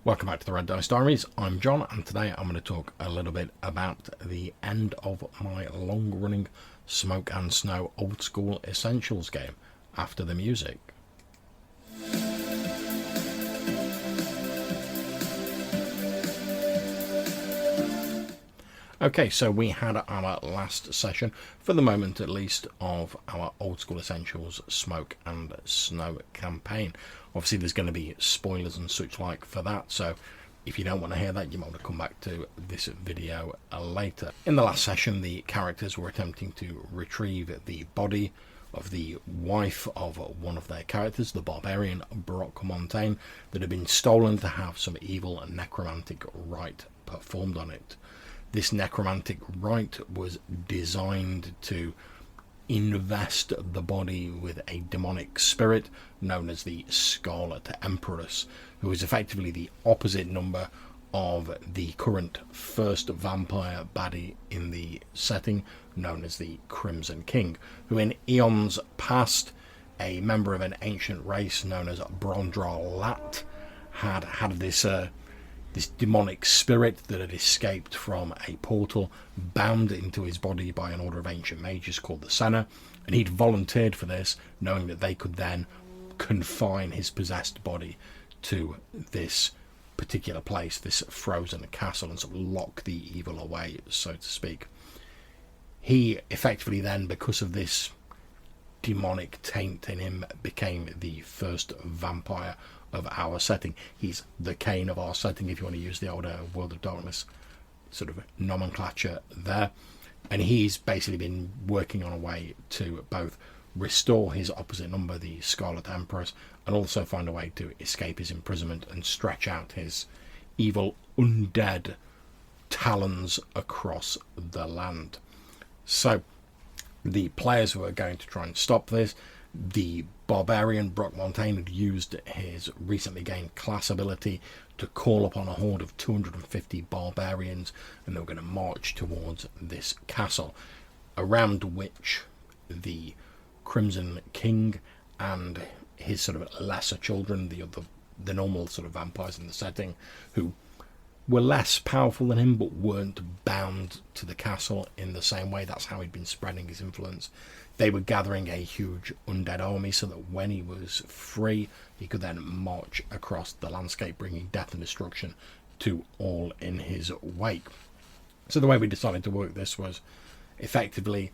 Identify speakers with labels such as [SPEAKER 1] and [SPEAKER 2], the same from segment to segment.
[SPEAKER 1] Welcome back to the Red Dice Diaries. I'm John, and today I'm going to talk a little bit about the end of my long-running Smoke and Snow Old School Essentials game after the music. Okay, so we had our last session, for the moment at least, of our Old School Essentials Smoke and Snow campaign. Obviously there's going to be spoilers and such like for that, so if you don't want to hear that, you might want to come back to this video later. In the last session, the characters were attempting to retrieve the body of the wife of one of their characters, the barbarian Brock Montaigne, that had been stolen to have some evil necromantic rite performed on it. This necromantic rite was designed to invest the body with a demonic spirit known as the Scarlet Empress, who is effectively the opposite number of the current first vampire baddie in the setting, known as the Crimson King, who in eons past, a member of an ancient race known as Brondra Lat, had this demonic spirit that had escaped from a portal bound into his body by an order of ancient mages called the Senna, and he'd volunteered for this, knowing that they could then confine his possessed body to this particular place, this frozen castle, and sort of lock the evil away, so to speak. He effectively then, because of this demonic taint in him, became the first vampire of our setting. He's the Cain of our setting, if you want to use the older World of Darkness sort of nomenclature there. And he's basically been working on a way to both restore his opposite number, the Scarlet Empress, and also find a way to escape his imprisonment and stretch out his evil undead talons across the land. So the players who are going to try and stop this, the barbarian Brock Montaigne had used his recently gained class ability to call upon a horde of 250 barbarians, and they were going to march towards this castle, around which the Crimson King and his sort of lesser children, the normal sort of vampires in the setting, who were less powerful than him but weren't bound to the castle in the same way. That's how he'd been spreading his influence. They were gathering a huge undead army so that when he was free, he could then march across the landscape, bringing death and destruction to all in his wake. So the way we decided to work this was effectively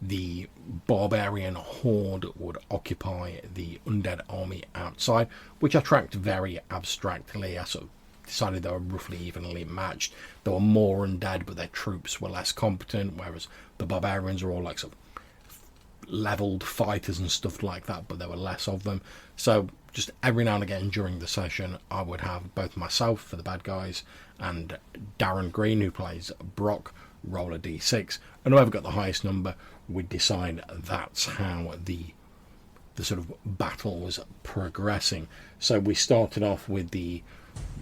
[SPEAKER 1] the barbarian horde would occupy the undead army outside, which I tracked very abstractly. I sort of decided they were roughly evenly matched. There were more undead, but their troops were less competent, whereas the barbarians are all like sort of leveled fighters and stuff like that, but there were less of them. So just every now and again during the session, I would have both myself for the bad guys and Darren Green, who plays Brock, roll a d6, and whoever got the highest number would decide that's how the sort of battle was progressing. So we started off with the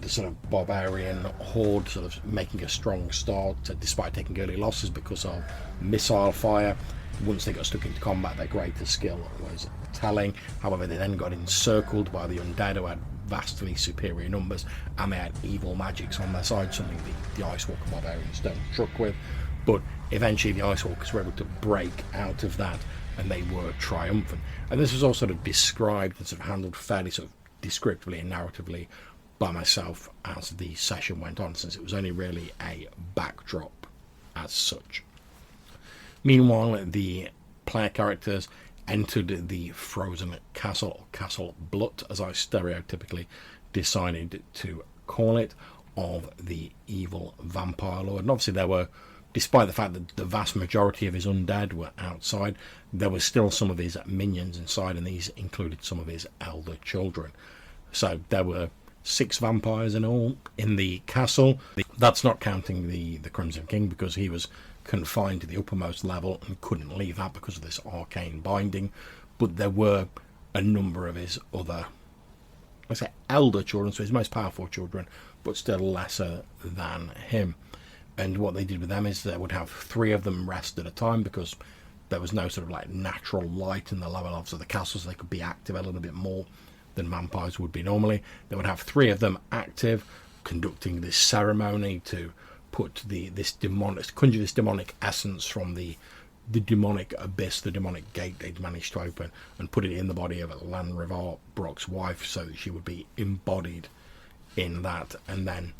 [SPEAKER 1] sort of barbarian horde sort of making a strong start, despite taking early losses because of missile fire. Once they got stuck into combat, their greatest skill was telling. However, they then got encircled by the undead, who had vastly superior numbers, and they had evil magics on their side, something the Ice Walker barbarians don't truck with. But eventually the Ice Walkers were able to break out of that, and they were triumphant. And this was all sort of described and sort of handled fairly sort of descriptively and narratively by myself as the session went on, since it was only really a backdrop as such. Meanwhile, the player characters entered the frozen castle, or Castle Blut, as I stereotypically decided to call it, of the evil vampire lord. And obviously there were, despite the fact that the vast majority of his undead were outside, there was still some of his minions inside, and these included some of his elder children. So there were 6 vampires in all in the castle. That's not counting the Crimson King, because he was confined to the uppermost level and couldn't leave that because of this arcane binding. But there were a number of his other, I say elder children, so his most powerful children, but still lesser than him. And what they did with them is they would have 3 of them rest at a time, because there was no sort of like natural light in the lower levels of the castle, so they could be active a little bit more than vampires would be normally. They would have 3 of them active, conducting this ceremony to put conjure this demonic essence from the demonic abyss, the demonic gate they'd managed to open, and put it in the body of Lanrivar, Brock's wife, so that she would be embodied in that, and then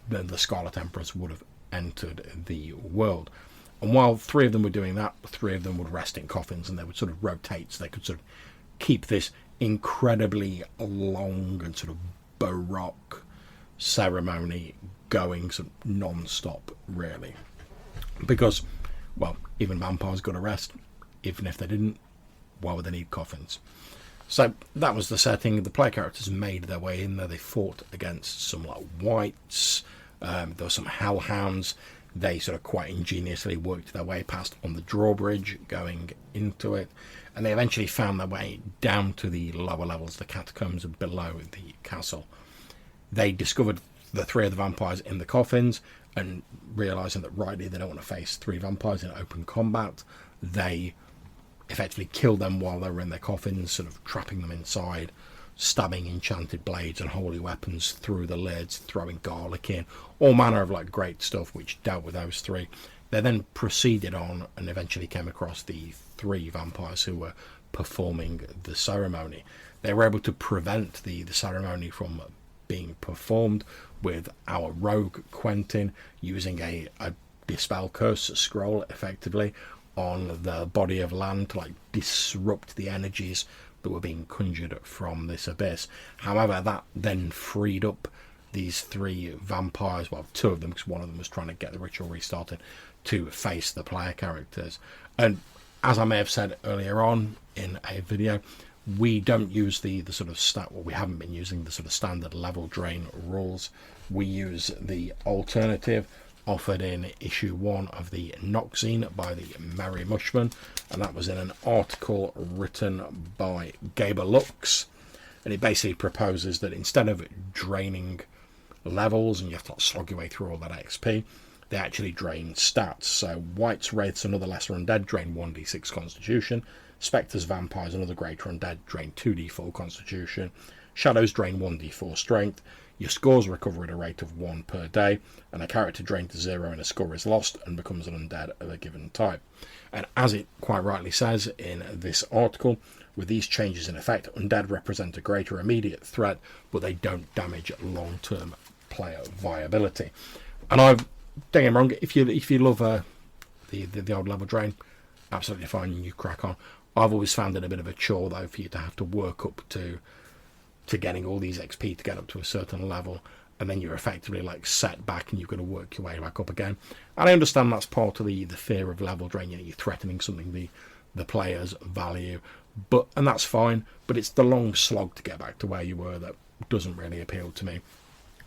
[SPEAKER 1] the Scarlet Empress would have entered the world. And while 3 of them were doing that, 3 of them would rest in coffins, and they would sort of rotate, so they could sort of keep this incredibly long and sort of baroque ceremony going, sort of non-stop, really. Because, well, even vampires got to rest. Even if they didn't, why would they need coffins? So that was the setting. The player characters made their way in there. They fought against some like wights. There were some hellhounds. They sort of quite ingeniously worked their way past on the drawbridge going into it, and they eventually found their way down to the lower levels, the catacombs below the castle. They discovered the 3 of the vampires in the coffins, and realising that rightly they don't want to face 3 vampires in open combat, they effectively killed them while they were in their coffins, sort of trapping them inside, stabbing enchanted blades and holy weapons through the lids, throwing garlic in, all manner of like great stuff which dealt with those 3. They then proceeded on and eventually came across the 3 vampires who were performing the ceremony. They were able to prevent the ceremony from being performed with our rogue Quentin using a dispel curse scroll effectively on the body of land to like disrupt the energies that were being conjured from this abyss. However, that then freed up these 3 vampires, well, 2 of them, because one of them was trying to get the ritual restarted, to face the player characters. And as I may have said earlier on in a video, we don't use the sort of we haven't been using the sort of standard level drain rules. We use the alternative offered in issue 1 of the Noxine by the Merry Mushman, and that was in an article written by Gaber Lux, and it basically proposes that instead of draining levels and you have to slog your way through all that XP, they actually drain stats. So Wights, Wraiths and other lesser undead drain 1d6 constitution, Spectres, Vampires and other greater undead drain 2d4 constitution, Shadows drain 1d4 strength. Your scores recover at a rate of 1 per day, and a character drained to 0 and a score is lost and becomes an undead of a given type. And as it quite rightly says in this article, with these changes in effect, undead represent a greater immediate threat, but they don't damage long-term player viability. And don't get me wrong, if you love the old level drain, absolutely fine, you crack on. I've always found it a bit of a chore though for you to have to work up to getting all these XP to get up to a certain level, and then you're effectively like set back and you've got to work your way back up again. And I understand that's part of the fear of level drain, you're threatening something the players value, and that's fine, but it's the long slog to get back to where you were that doesn't really appeal to me.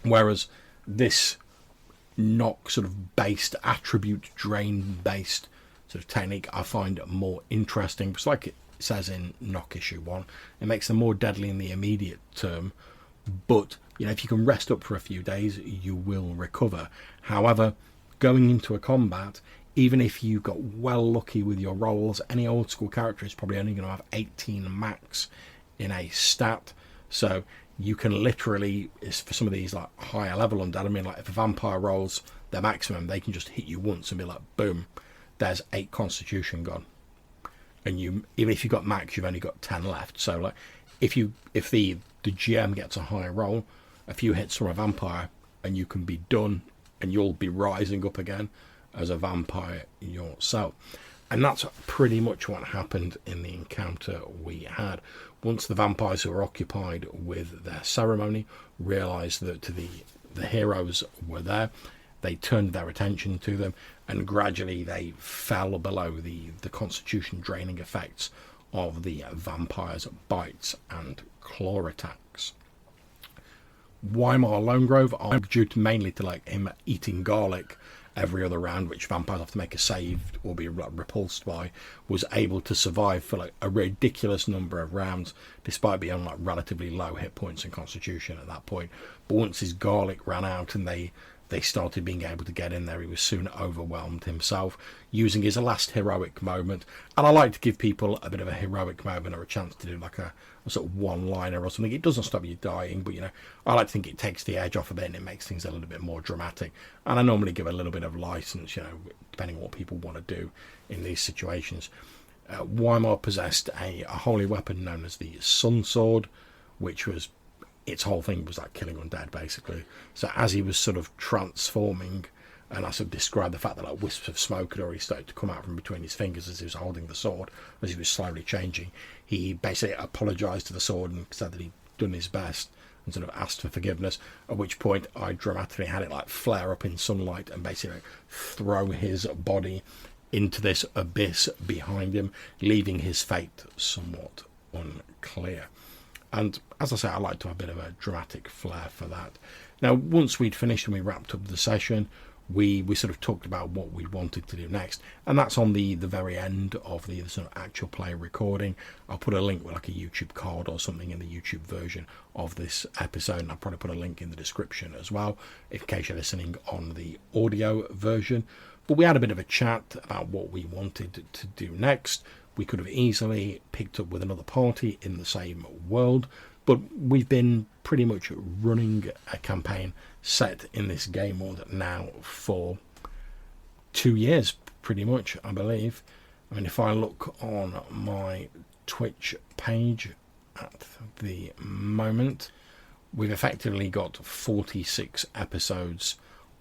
[SPEAKER 1] Whereas this knock sort of based, attribute drain based sort of technique I find more interesting, because like it says in Knock issue 1, it makes them more deadly in the immediate term, but if you can rest up for a few days you will recover. However, going into a combat, even if you got well lucky with your rolls, any old school character is probably only going to have 18 max in a stat, so you can literally, for some of these like higher level undead, I mean, like if a vampire rolls their maximum, they can just hit you once and be like boom, there's 8 constitution gone. And even if you've got max, you've only got 10 left. So like if the GM gets a high roll, a few hits from a vampire, and you can be done, and you'll be rising up again as a vampire yourself. And that's pretty much what happened in the encounter we had. Once the vampires who were occupied with their ceremony realised that the heroes were there, they turned their attention to them, and gradually they fell below the constitution draining effects of the vampires' bites and claw attacks. Weimar Lonegrove, due mainly to like him eating garlic every other round, which vampires have to make a save or be repulsed by, was able to survive for like a ridiculous number of rounds, despite being on like relatively low hit points and constitution at that point. But once his garlic ran out and they they started being able to get in there, he was soon overwhelmed himself, using his last heroic moment. And I like to give people a bit of a heroic moment or a chance to do like a sort of one-liner or something. It doesn't stop you dying, but, you know, I like to think it takes the edge off of it and it makes things a little bit more dramatic. And I normally give a little bit of license, you know, depending on what people want to do in these situations. Weimar possessed a holy weapon known as the Sun Sword, which was, its whole thing was like killing undead, basically. So as he was sort of transforming, and I sort of described the fact that like wisps of smoke had already started to come out from between his fingers as he was holding the sword, as he was slowly changing, he basically apologised to the sword and said that he'd done his best and sort of asked for forgiveness, at which point I dramatically had it like flare up in sunlight and basically like throw his body into this abyss behind him, leaving his fate somewhat unclear. And as I say, I like to have a bit of a dramatic flair for that. Now, once we'd finished and we wrapped up the session, we sort of talked about what we wanted to do next, and that's on the very end of the sort of actual play recording. I'll put a link with like a YouTube card or something in the YouTube version of this episode, and I'll probably put a link in the description as well in case you're listening on the audio version. But we had a bit of a chat about what we wanted to do next. We could have easily picked up with another party in the same world, but we've been pretty much running a campaign set in this game mode now for 2 years, pretty much, I believe. I mean, if I look on my Twitch page at the moment, we've effectively got 46 episodes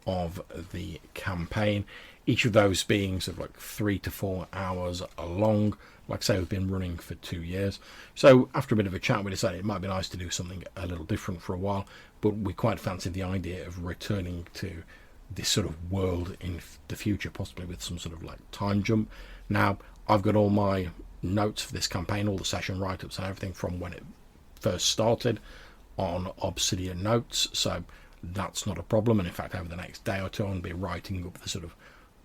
[SPEAKER 1] of the campaign, each of those being sort of like 3 to 4 hours long. Like I say, we've been running for 2 years. So after a bit of a chat, we decided it might be nice to do something a little different for a while, but we quite fancied the idea of returning to this sort of world in the future, possibly with some sort of like time jump. Now, I've got all my notes for this campaign, all the session write-ups and everything from when it first started on Obsidian Notes, so that's not a problem. And in fact, over the next day or two, I'll be writing up the sort of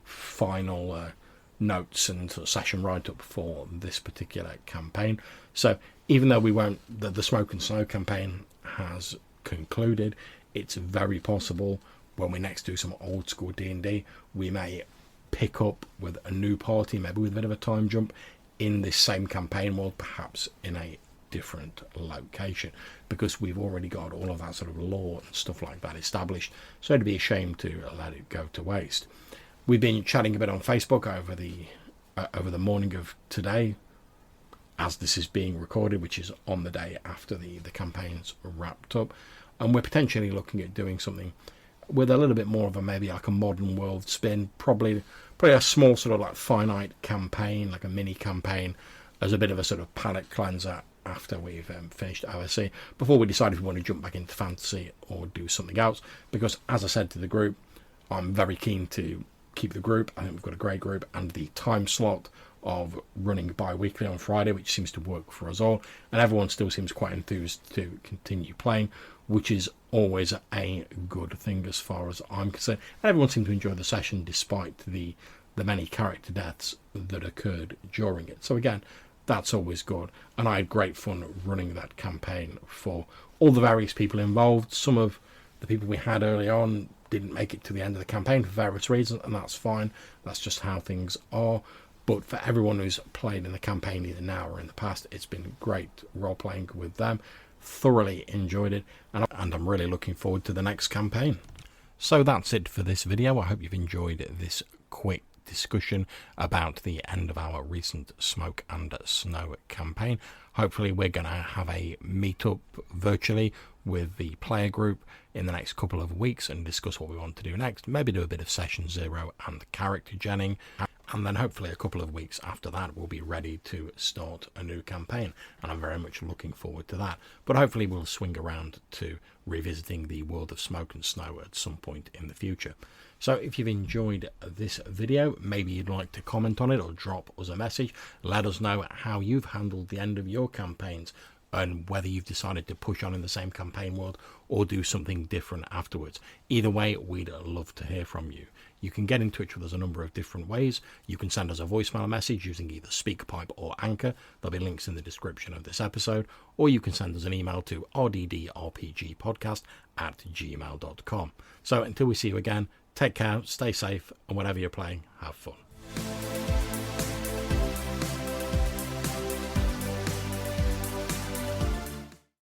[SPEAKER 1] final notes and sort of session write-up for this particular campaign. So even though we won't, the Smoke and Snow campaign has concluded, it's very possible when we next do some old school D&D, we may pick up with a new party, maybe with a bit of a time jump in this same campaign world, perhaps in a different location, because we've already got all of that sort of lore and stuff like that established. So it'd be a shame to let it go to waste. We've been chatting a bit on Facebook over the morning of today, as this is being recorded, which is on the day after the campaign's wrapped up, and we're potentially looking at doing something with a little bit more of a maybe like a modern world spin, probably a small sort of like finite campaign, like a mini campaign, as a bit of a sort of palate cleanser after we've finished OSE, before we decide if we want to jump back into fantasy or do something else. Because as I said to the group, I'm very keen to keep the group. I think we've got a great group, and the time slot of running bi-weekly on Friday, which seems to work for us all, and everyone still seems quite enthused to continue playing, which is always a good thing as far as I'm concerned. And everyone seemed to enjoy the session despite the many character deaths that occurred during it. So again, that's always good, and I had great fun running that campaign for all the various people involved. Some of the people we had early on didn't make it to the end of the campaign for various reasons, and that's fine. That's just how things are. But for everyone who's played in the campaign either now or in the past, it's been great role-playing with them. Thoroughly enjoyed it, and I'm really looking forward to the next campaign. So that's it for this video. I hope you've enjoyed this quick discussion about the end of our recent Smoke and Snow campaign. Hopefully we're going to have a meet-up virtually with the player group in the next couple of weeks and discuss what we want to do next. Maybe do a bit of session 0 and character genning, and then hopefully a couple of weeks after that we'll be ready to start a new campaign, and I'm very much looking forward to that. But hopefully we'll swing around to revisiting the world of Smoke and Snow at some point in the future. So if you've enjoyed this video, maybe you'd like to comment on it or drop us a message. Let us know how you've handled the end of your campaigns and whether you've decided to push on in the same campaign world or do something different afterwards. Either way, we'd love to hear from you. You can get in touch with us a number of different ways. You can send us a voicemail message using either SpeakPipe or Anchor. There'll be links in the description of this episode. Or you can send us an email to rddrpgpodcast@gmail.com. So until we see you again, take care, stay safe, and whatever you're playing, have fun.